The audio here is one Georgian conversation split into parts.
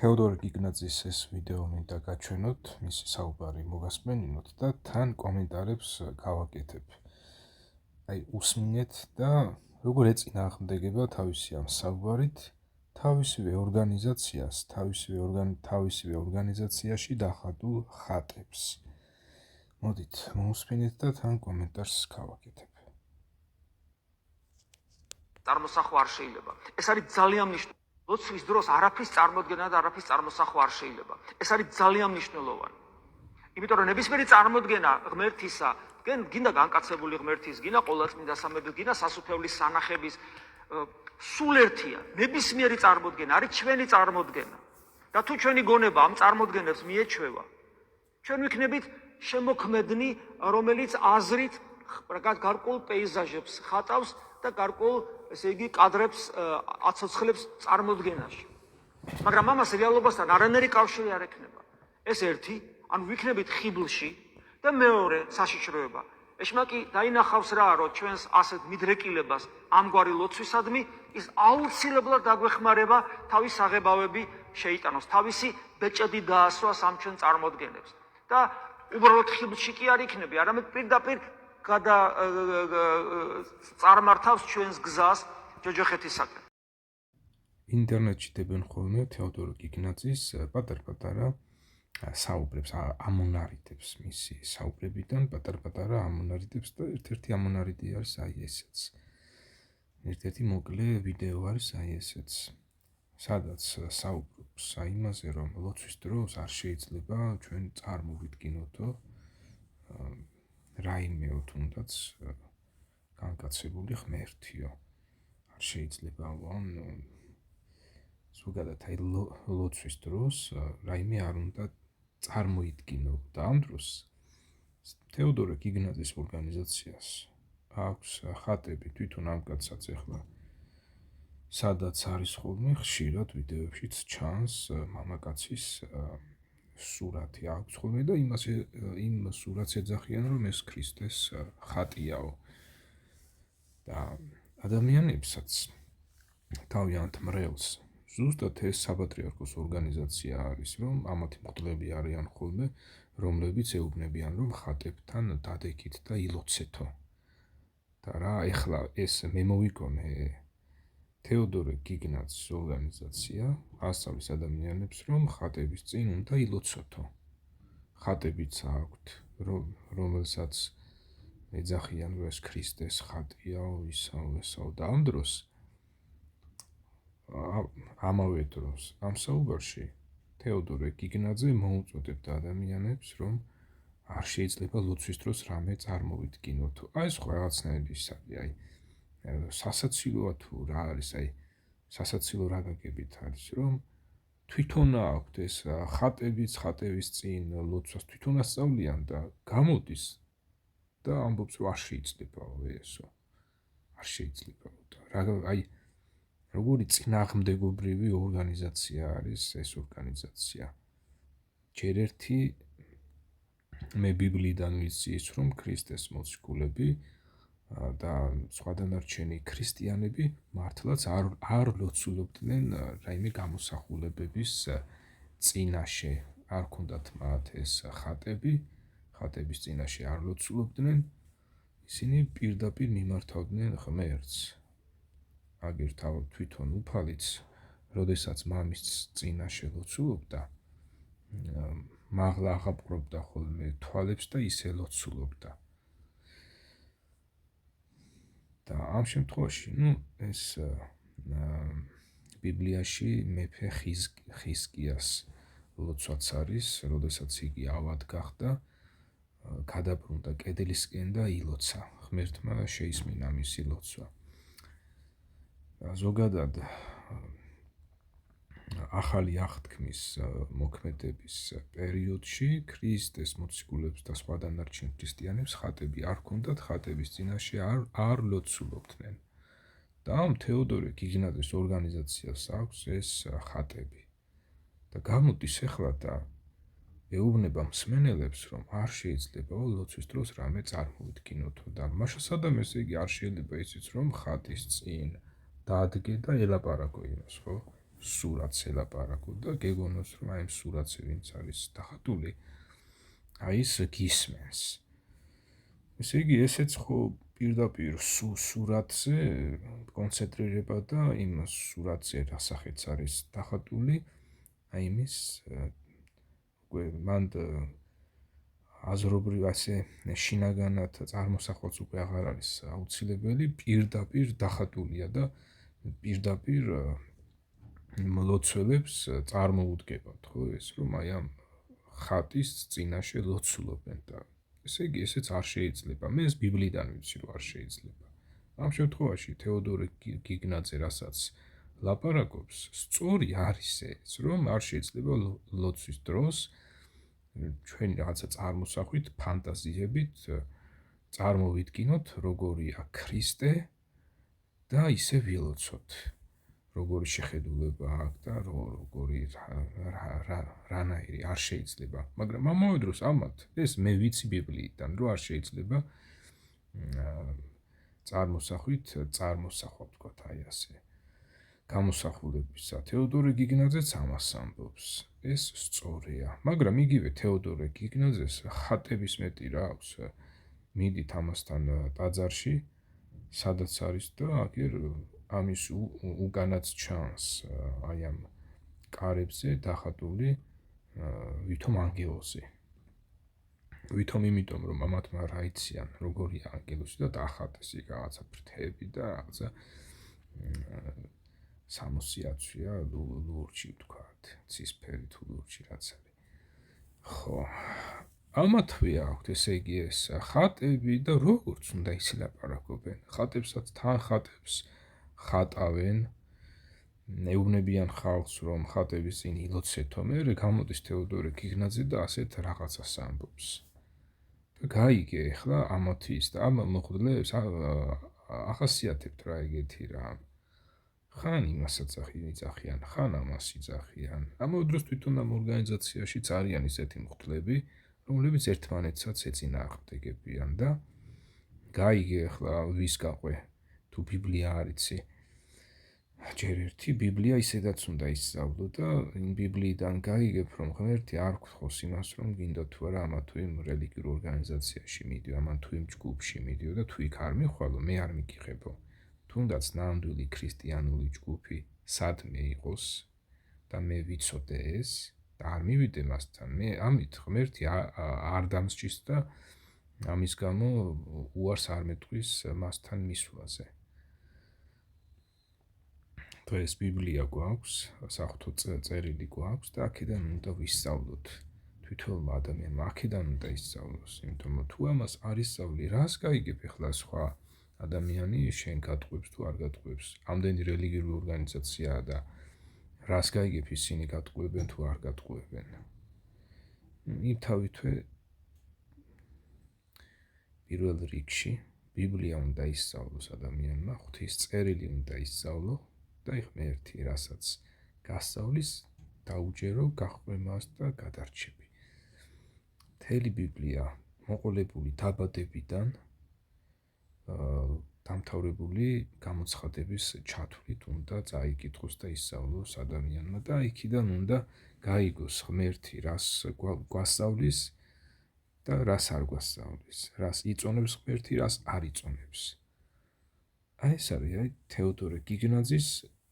თეოდორე გიგნაძის ეს ვიდეო მინდა გაჩვენოთ, მისი საუბარი მოგასმენინოთ და თან კომენტარებს გავაკეთებ. უსმინეთ და როგორ ეწინააღმდეგება თავისი ამ საუბარით თავისივე ორგანიზაციაში დახატულ ხატებს. მოდით, მოусმინეთ და თან კომენტარს გავაკეთებ. წარმოსახვა არ შეიძლება. ეს არის ძალიან მნიშვნელოვანი. ლოცვის დროს არაფრის წარმოდგენა და არაფრის წარმოსახვა არ შეიძლება. ეს არის ძალიან მნიშვნელოვანი. იმიტომ რომ ნებისმიერი წარმოდგენა ღმერთისა, გინდა განკაცებული ღმერთის, გინდა ყოვლადწმინდა სამების, გინდა სასუფეველის სანახების, სულ ერთია. ნებისმიერი წარმოდგენა არის ჩვენი წარმოდგენა. და თუ ჩვენი გონება ამ წარმოდგენებს მიეჩვევა, ჩვენ ვიქნებით შემოქმედნი, რომელიც აზრით გარკვეულ პეიზაჟებს ხატავს და გარკვეულ, ესე იგი, კადრებს აცოცხლებს წარმოდგენაში. მაგრამ ამას რეალობასთან არანაირი კავშირი არ ექნება. ეს ერთი, ანუ ვიქნებით ხიბლში და მეორე საშიშროება. ეშმაკი დაინახავს რა, რომ ჩვენს ასეთ მიდრეკილებას ამგვარი ლოცვისადმი ის აუცილებლად დაგვეხმარება თავის საღებავები შეიტანოს, თავისი ბეჭედი დაასვას ამ ჩვენ წარმოდგენებს. და უბრალოდ ხიბლში კი არ იქნები, არამედ პირდაპირ წარმართავს ჩვენს გზას ჯოჯოხეთისაკენ. ინტერნეტში დებენ ხოლმე თეოდორე გიგნაძის პატარ-პატარა საუბრებს, ამონარიდებს მისი საუბრებიდან პატარ-პატარა ამონარიდებს და ერთ-ერთი ამონარიდი არის ესეც. ერთ-ერთი მოკლე ვიდეო არის ესეც. სადაც საუბრობს იმაზე, რომ ლოცვის დროს არ შეიძლება ჩვენ წარმოვიდგინოთო რაიმეო თუნდაც განკაცებული ღმერთიო. არ შეიძლება ზოგადად ლოცვის დროს რაიმე არ უნდა წარმოიდგინო და ამ დროს თეოდორე გიგნაძის ორგანიზაციას აქვს ხატები თვითონ ამ კაცსაც ახლა სადაც არის ხოლმე ხშირად ვიდეოებშიც ჩანს მამაკაცის სურათი აქვს ხოლმე და იმ სურათს ეძახიან რომ ეს ქრისტეს ხატიაო და ადამიანებსაც თავიანთ მრევლს ზუსტად ეს საპატრიარქოს ორგანიზაცია არის, რომ ამათი მღვდლები არიან ხოლმე, რომლებიც ეუბნებიან, რომ ხატებთან დადექით და ილოცეთო. და რა, ეხლა ეს მე მოვიგონე თეოდორე გიგნაძის ორგანიზაცია ასწავლის ადამიანებს, რომ ხატების წინ უნდა ილოცოთო. ხატებიც აქვთ, რომელსაც ეძახიან, რომ ეს ქრისტეს ხატიაო, ისაო და ამ დროს ამავე დროს ამ საუბარში თეოდორე გიგნაძე მოუწოდებდა ადამიანებს, რომ არ შეიძლება ლოცვის დროს რამე წარმოვიდგინოთო. ეს ხო რაღაცნაირი სასაცილოა თუ რა არის, სასაცილო რა გაგებით არის, რომ თვითონ აქვთ ეს ხატების წინ ლოცვას თვითონ ასწავლიან და გამოდის და ამბობს, რომ არ შეიძლებაო ესო. არ შეიძლებაო და როგორი წინააღმდეგობრივი ორგანიზაცია არის ეს ორგანიზაცია. ჯერ ერთი მე ბიბლიიდან ვიცი ის, რომ ქრისტეს მოციქულები და სხვა დანარჩენი ქრისტიანები მართლაც არ ლოცულობდნენ რაიმე გამოსახულებების წინაშე. არ ქონდათ მათ ეს ხატების წინაშე არ ლოცულობდნენ. ისინი პირდაპირ მიმართავდნენ ღმერთს. აგერ თვითონ უფალიც, როდესაც მამის წინაშე ლოცულობდა, მაღლა აღაპყრობდა ხოლმე თვალებს და ისე ლოცულობდა. და ამ შემთხვევაში, ეს ბიბლიაში მეფე ხიზკიას ლოცვაც არის, როდესაც იგი ავად გახდა, გადაბრუნდა კედლისკენ და ილოცა. ღმერთმა შეისმინა მისი ლოცვა. ზოგადად ახალი აღთქმის მოქმედების პერიოდში ქრისტეს მოციქულებს და სხვა დანარჩენ ქრისტიანებს ხატები არ ჰქონდათ, ხატების წინაშე არ ლოცულობდნენ. და ამ თეოდორე გიგნაძის ორგანიზაციას აქვს ეს ხატები. და გამოდის ახლა და ეუბნება მსმენელებს, რომ არ შეიძლება ლოცვის დროს რამე წარმოვიდგინოთო და მაშასადამ ესე იგი არ შეიძლება ისიც, რომ ხატის წინ დადგე და ელაპარაკო იმას, ხო? სურათს ელაპარაკო და გეგონოს რომ აი სურათზე ვინც არის დახატული აი ის გისმენს. ესე იგი ესეც ხო პირდაპირ სურათზე კონცენტრირება და იმ სურათზე რასახეც არის დახატული აი იმის უკვე მან აზრობრივ ასე შინაგანად წარმოსახვალს უკვე აღარ არის აუცილებელი, პირდაპირ დახატულია და პირდაპირ მლოცველებს წარმოუდგებათ, ხო, ეს რომ აი ამ ხატის წინაშე ლოცულობენ და ესე იგი ესეც არ შეიძლება. მე ეს ბიბლიიდან ვიცი რომ არ შეიძლება. ამ შემთხვევაში თეოდორე გიგნაძე რასაც ლაპარაკობს, სწორი არის ეს, რომ არ შეიძლება ლოცვის დროს ჩვენი რაღაცა წარმოსახვით, ფანტაზიებით წარმოვიდგინოთ, როგორია ქრისტე და ისე ვილოცოთ. როგორი შეხედულება აქვს და როგორი რანაირი არ შეიძლება. მაგრამ ამავე დროს ამათ ეს მე ვიცი ბიბლიიდან, რომ არ შეიძლება წარმოსახვით წარმოსახვა ვთქვათ აი ასე. გამოსახულებისა. თეოდორე გიგნაძეც ამას ამბობს. ეს სწორია. მაგრამ იგივე თეოდორე გიგნაძეს ხატების მეტი რა აქვს. მიდით ამასთან ტაძარში, სადაც არის და აგერ ამის უკანაც ჩანს აი ამ კარებზე დახატული ვითომ ანგელოზი. ვითომ იმიტომ რომ ამათმა რა იციან როგორია ანგელოზი და დახატეს იქ რაღაცა ფრთები და რაღაცა სამოსიაცვია ლურჯი ვთქვათ, ცისფერი თუ ლურჯი რაც არის. ხო, ამათვე აქვთ ესე იგი ეს ხატები და როგორც უნდა ისილაპარაკობენ. ხატებსაც თან ხატებს ხატავენ, ეუბნებიან ხალხს რომ ხატების წინ ილოცეთო, მე გამოდის თეოდორე გიგნაძე და ასეთ რაღაცას ამბობს. და გაიგე ახლა ამათი ის და ამ მოხდლებს ახასიათებთ რა ეგეთი რა. ხან იმასაც იძახიან, ხან ამას იძახიან. ამავე დროს თვითონ ამ ორგანიზაციაშიც არიან ისეთი მღვდლები, რომლებიც ერთმანეთსაც ეწინააღმდეგებიან და გაიგე ახლა ვის გაყვე თუ ბიბლია არ იცი. ჯერ ერთი ბიბლია ისედაც უნდა ისწავლო და იმ ბიბლიიდან გაიგებ რომ ღმერთი არ გთხოვს იმას რომ გინდა თუ არა ამა თუ იმ რელიგიურ ორგანიზაციაში მიდიო, ამან თუ იმ ჯგუფში მიდიო და თუ იქ არ მიხვალო, მე არ მიგიღებო. თუნდაც ნამდვილი ქრისტიანული ჯგუფი სადმე იყოს და მე ვიცოდე ეს და არ მივიდე მასთან, მე ამით ღმერთი არ დამსჯის და ამის გამო უარს არ მეტყვის მასთან მისვლაზე. ეს ბიბლია გვაქვს, საღვთო წერილი გვაქვს და აქედან უნდა ვისწავლოთ. თვითონმა ადამიანმა აქედან უნდა ისწავლოს, იმიტომ რომ თუ ამას არ ისწავლი, რას გაიგებ ახლა სხვა ადამიანი შენ გატყვევს თუ არ გატყვევს. ამდენი რელიგიური ორგანიზაციაა და რას გაიგებ ისინი გატყვევენ თუ არ გატყვევენ. იმთავითვე პირველ რიგში ბიბლია უნდა ისწავლოს ადამიანმა, ღვთის წერილი უნდა ისწავლო და ღმერთი რასაც გასწავლის დაუჯერო გახვემას და გადარჩები. მთელი ბიბლია მოყოლებული დაბადებიდან დამთავრებული გამოცხადების ჩათვლით უნდა წაიკითხოს და ისწავლოს ადამიანმა და იქიდან უნდა გაიგოს ღმერთი რას გვასწავლის და რას არ გვასწავლის, რას იწონებს ღმერთი, რას არ იწონებს. აი ეს არის თეოდორე გიგნაძის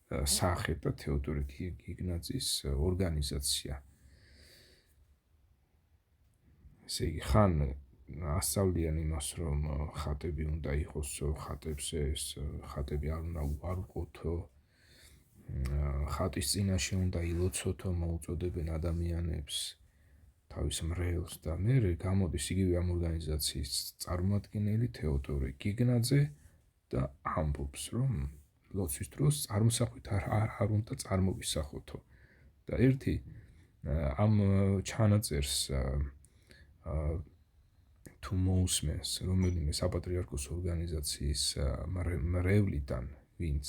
სახე და თეოდორე გიგნაძის ორგანიზაცია. ესე იგი ხან ასწავლიან იმას რომ ხატები უნდა იყოს, ხატებზე ეს ხატები არ უყოთო, ხატის წინაშე უნდა ილოცოთო, მოუწოდებენ ადამიანებს თავის მრევლს და მე გამოდის იგივე ამ ორგანიზაციის წარმომადგენელი თეოდორე გიგნაძე და ამბობს რომ ლოცვის დროს წარმოსახვით არ უნდა წარმოვისახოთო და ერთი ამ ჩანაწერს თუ მოусმენს რომელიმე საპატრიარქოს ორგანიზაციის მრევლიდან ვინც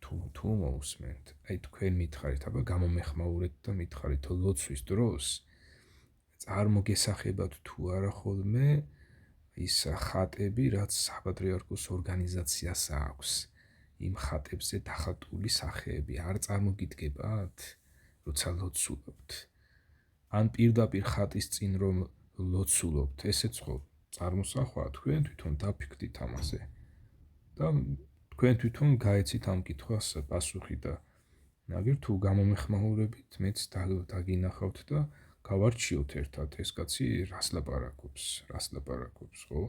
თუ მოусმენთ, აი თქვენ მითხარით, აბა გამომეხმაურეთ და მითხარით ლოცვის დროს წარმოგესახებათ თუ არა ხოლმე ის ხატები, რაც საპატრიარქოს ორგანიზაციას აქვს. იმ ხატებზე დახატული სახეები არ წარმოგიდგებათ, როცა ლოცულობთ? ან პირდაპირ ხატის წინ რომ ლოცულობთ, ესეც ხო წარმოსახვაა, თქვენ თვითონ დაფიქრდით ამაზე და თქვენ თვითონ გაეცით ამ კითხვას პასუხი და ნაგერ თუ გამომეხმაურებით, მეც დაგინახავთ და გავარჩიოთ ერთად ეს კაცი რას ლაპარაკობს, ხო?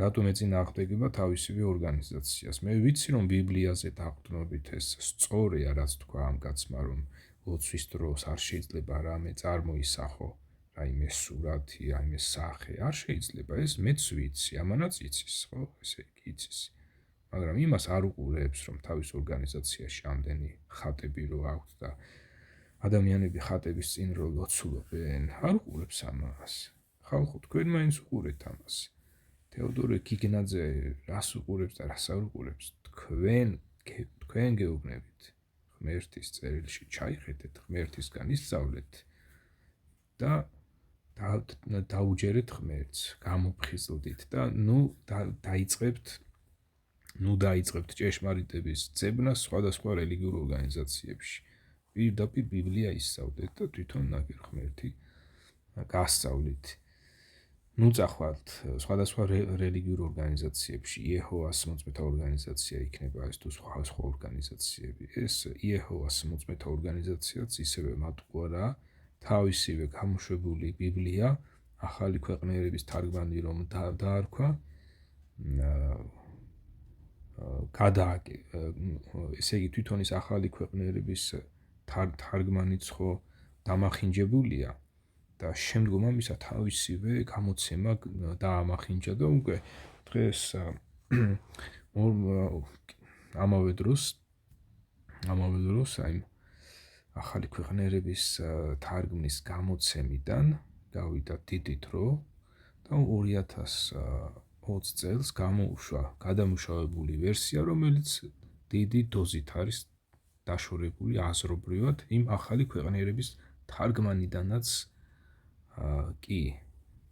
რატომ ეწინააღმდეგება თავისივე ორგანიზაციას? მე ვიცი რომ ბიბლიაზე დაყრდნობით ეს სწორია, რაც თქვა ამ კაცმა, რომ ლოცვის დროს არ შეიძლება რამე წარმოისახო, რაიმე სურათი, რაიმე სახე, არ შეიძლება, ეს მეც ვიცი, ამანაც იცის, ხო? ესე იგი იცის. მაგრამ იმას არ უყურებს, რომ თავის ორგანიზაციაში ამდენი ხატები რო აქვს და ადამიანები ხატების წინ რო ლოცულობენ, არ უყურებს ამას. ხალხო, თქვენ მაინც უყურეთ ამას. თეოდორე გიგნაძე რას უყურებს და რას არ უყურებს, თქვენ გეუბნებით. ღმერთის წერილში ჩაიხედეთ, ღმერთისგან ისწავლეთ და დაუჯერეთ ღმერთს, გამოფხიზლდით და დაიწყებთ ჭეშმარიტების ძებნას სხვადასხვა რელიგიურ ორგანიზაციებში. პირდაპირ ბიბლია ისწავლეთ და თვითონ ნაგერ ღმერთი გასწავლით. წახვალთ სხვადასხვა რელიგიურ ორგანიზაციებში, იეჰოვას მოწმეთა ორგანიზაცია იქნება ეს თუ სხვა ორგანიზაციები. ეს იეჰოვას მოწმეთა ორგანიზაციაც ისევე მატყუარა, თავისივე გამოშვებული ბიბლია, ახალი ქვეყნიერების თარგმანი რომ დაარქვა, ესე იგი თვითონ ის ახალი ქვეყნიერების თარგმანიც ხო დამახინჯებულია და შემდგომ ამისა თავისივე გამოცემა დაამახინჯა და უკვე დღეს ამავე დროს აი ახალი ქვეყნიერების თარგმნის გამოცემიდან გავიდა დიდი დრო და 2020 წელს გამოუშვა გადამუშავებული ვერსია, რომელიც დიდი დოზით არის დაშორებული აზრობრივად იმ ახალი ქვეყნიერების თარგმანიდანაც კი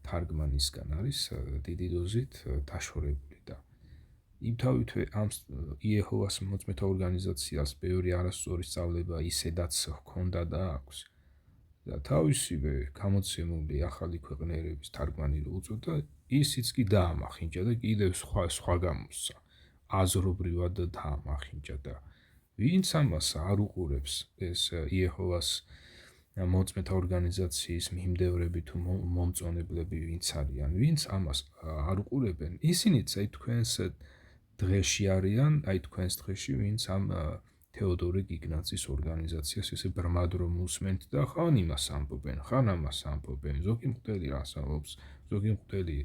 თარგმანისგან არის დიდი დოზით დაშორებული და იმთავითვე ამ იეჰოვას მოწმეთა ორგანიზაციას ბევრი არასწორი სწავლება ისედაც ჰქონდა და აქვს და თავისივე გამოცემული ახალი ქვეყნიერების თარგმანი რო უწოდა, ისიც კი დაამახინჯა და კიდევ სხვა გამოსცა, აზრობრივად დაამახინჯა და ვინც ამას არ უყურებს, ეს იეჰოვას მოწმეთა ორგანიზაციის მიმდევრები თუ მომწონებლები ვინც არიან, ვინც ამას არ უყურებენ, ისინიც აი თქვენს დღეში არიან, აი თქვენს დღეში, ვინც ამ თეოდორე გიგნაძის ორგანიზაციას ესე ბრმად რომ უსმენთ და ხან იმას ამბობენ, ხან ამას ამბობენ, ზოგი მღვდელი რას ამბობს, ზოგი მღვდელი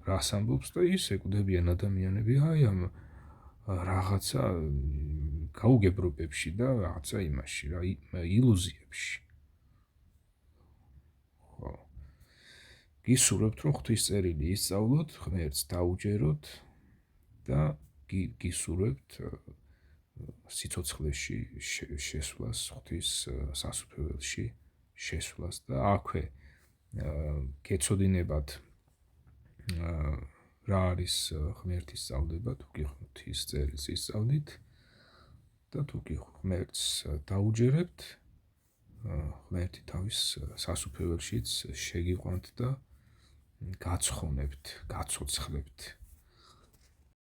რას ამბობს და ის ეკვდებიან ადამიანები აი ამ რაღაცა გაუგებრობებში და რაღაცა იმაში, რა ილუზიებში. ხო. გისურვებთ რომ ღვთისწერილი ისწავლოთ, ღმერთს დაუჯეროთ და გისურვებთ სიცოცხლეში შესვლას, ღვთის სასუფეველში შესვლას და აქვე გეცოდინებათ რა არის ღმერთის სწავლება, თუ კი ღვთის წერილს ისწავლით და თუ კი ღმერთს დაუჯერებთ, ღმერთი თავის სასუფეველშიც შეგიყვანთ და გაცხონებთ, გაცოცხლებთ.